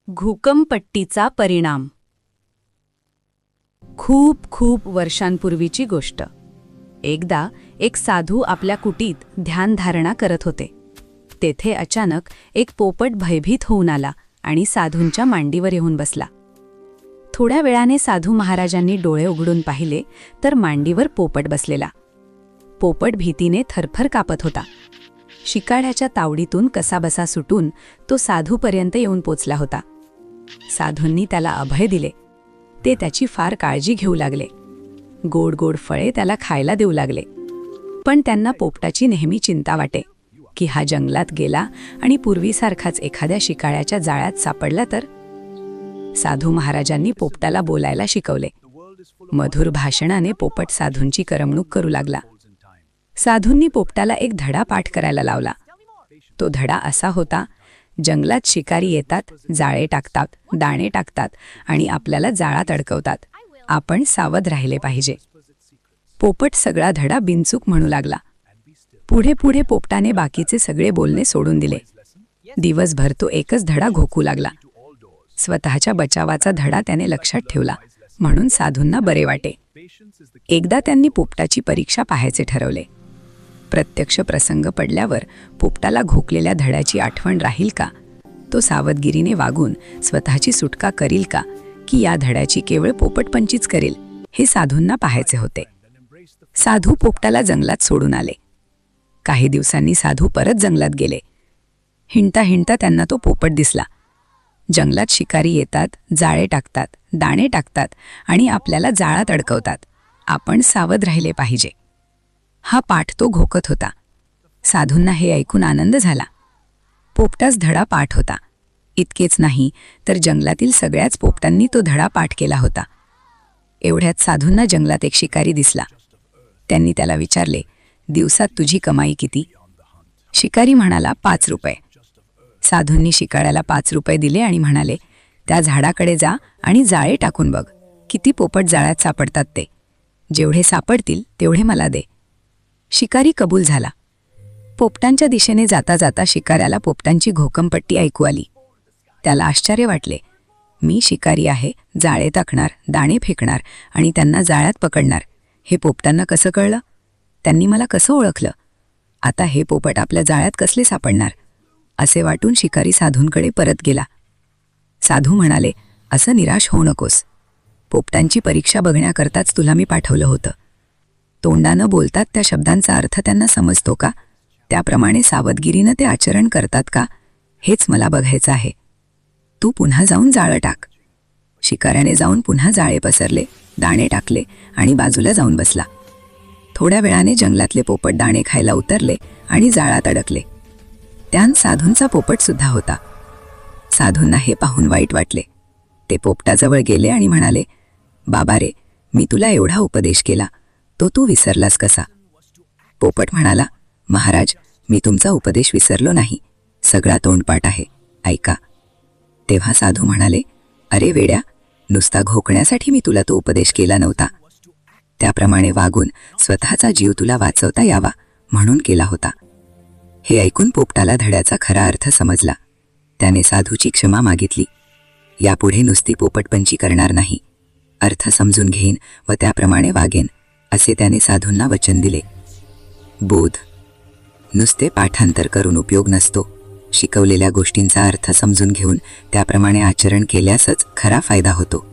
घुकमपट्टीचा परिणाम. खूप खूप वर्षांपूर्वीची गोष्ट. एकदा एक साधू आपल्या कुटीत ध्यानधारणा करत होते. तेथे अचानक एक पोपट भयभीत होऊन आला आणि साधूंच्या मांडीवर येऊन बसला. थोड्या वेळाने साधू महाराजांनी डोळे उघडून पाहिले तर मांडीवर पोपट बसलेला. पोपट भीतीने थरथर कापत होता. शिकाड्याच्या तावडीतून कसाबसा सुटून तो साधूपर्यंत येऊन पोचला होता. साधूंनी त्याला अभय दिले. ते त्याची फार काळजी घेऊ लागले. गोड गोड फळे त्याला खायला देऊ लागले. पण त्यांना पोपटाची नेहमी चिंता वाटे की हा जंगलात गेला आणि पूर्वीसारखाच एखाद्या शिकाड्याच्या जाळ्यात सापडला तर. साधू महाराजांनी पोपटाला बोलायला शिकवले. मधुर भाषणाने पोपट साधूंची करमणूक करू लागला. साधूंनी पोपटाला एक धडा पाठ करायला लावला. तो धडा असा होता: जंगलात शिकारी येतात, जाळे टाकतात, दाणे टाकतात आणि आपल्याला जाळात अडकवतात. आपण सावध राहिले पाहिजे. पोपट सगळा धडा बिनचूक म्हणू लागला. पुढे पुढे पोपटाने बाकीचे सगळे बोलणे सोडून दिले. दिवसभर तो एकच धडा घोकू लागला. स्वतःच्या बचावाचा धडा त्याने लक्षात ठेवला म्हणून साधूंना बरे वाटे. एकदा त्यांनी पोपटाची परीक्षा पाहायचे ठरवले. प्रत्यक्ष प्रसंग पडल्यावर पोपटाला घोकलेल्या धड्याची आठवण राहील का, तो सावधगिरीने वागून स्वतःची सुटका करील का, की या धड्याची केवळ पोपटपंचीच करेल, हे साधूंना पाहायचे होते. साधू पोपटाला जंगलात सोडून आले. काही दिवसांनी साधू परत जंगलात गेले. हिंडता हिंडता त्यांना तो पोपट दिसला. जंगलात शिकारी येतात, जाळे टाकतात, दाणे टाकतात आणि आपल्याला जाळात अडकवतात. आपण सावध राहिले पाहिजे. हा पाठ तो घोकत होता. साधूंना हे ऐकून आनंद झाला. पोपटाच धडा पाठ होता. इतकेच नाही तर जंगलातील सगळ्याच पोपटांनी तो धडा पाठ केला होता. एवढ्यात साधूंना जंगलात एक शिकारी दिसला. त्यांनी त्याला विचारले, दिवसात तुझी कमाई किती? शिकारी म्हणाला, 5 रुपये. साधूंनी शिकाऱ्याला 5 रुपये दिले आणि म्हणाले, त्या झाडाकडे जा आणि जाळे टाकून बघ, किती पोपट जाळ्यात सापडतात ते. जेवढे सापडतील तेवढे मला दे. शिकारी कबूल झाला. पोपटांच्या दिशेने जाता जाता शिकाऱ्याला पोपटांची घोकमपट्टी ऐकू आली. त्याला आश्चर्य वाटले. मी शिकारी आहे, जाळे टाकणार, दाणे फेकणार आणि त्यांना जाळ्यात पकडणार. हे पोपटांना कसं कळलं? त्यांनी मला कसं ओळखलं? आता हे पोपट आपल्या जाळ्यात कसले सापडणार? असे वाटून शिकारी साधूंकडे परत गेला. साधू म्हणाले, असं निराश होऊ नकोस. पोपटांची परीक्षा बघण्याकरताच तुला मी पाठवलं होतं. तोंडानं बोलतात त्या शब्दांचा अर्थ त्यांना समजतो का? त्याप्रमाणे सावधगिरीनं ते आचरण करतात का? हेच मला बघायचं आहे. तू पुन्हा जाऊन जाळं टाक. शिकाऱ्याने जाऊन पुन्हा जाळे पसरले, दाणे टाकले आणि बाजूला जाऊन बसला. थोड्या वेळाने जंगलातले पोपट दाणे खायला उतरले आणि जाळात अडकले. त्यात साधूंचा पोपट सुद्धा होता. साधूंना हे पाहून वाईट वाटले. ते पोपटाजवळ गेले आणि म्हणाले, बाबा रे, मी तुला एवढा उपदेश केला, तो तू विसरलास कसा? पोपट म्हणाला, महाराज, मी तुमचा उपदेश विसरलो नाही. सगळा तोंडपाठ आहे, ऐका. तेव्हा साधू म्हणाले, अरे वेड्या, नुसता घोकण्यासाठी मी तुला तो उपदेश केला नव्हता. त्याप्रमाणे वागून स्वतःचा जीव तुला वाचवता यावा म्हणून केला होता. हे ऐकून पोपटाला धड्याचा खरा अर्थ समजला. त्याने साधूची क्षमा मागितली. यापुढे नुसती पोपटपंची करणार नाही, अर्थ समजून घेईन व त्याप्रमाणे वागेन, असे त्याने साधूंना वचन दिले. बोध: नुसते पाठांतर करून उपयोग नसतो. शिकवलेल्या गोष्टींचा अर्थ समजून घेऊन त्याप्रमाणे आचरण केल्यासच खरा फायदा होतो.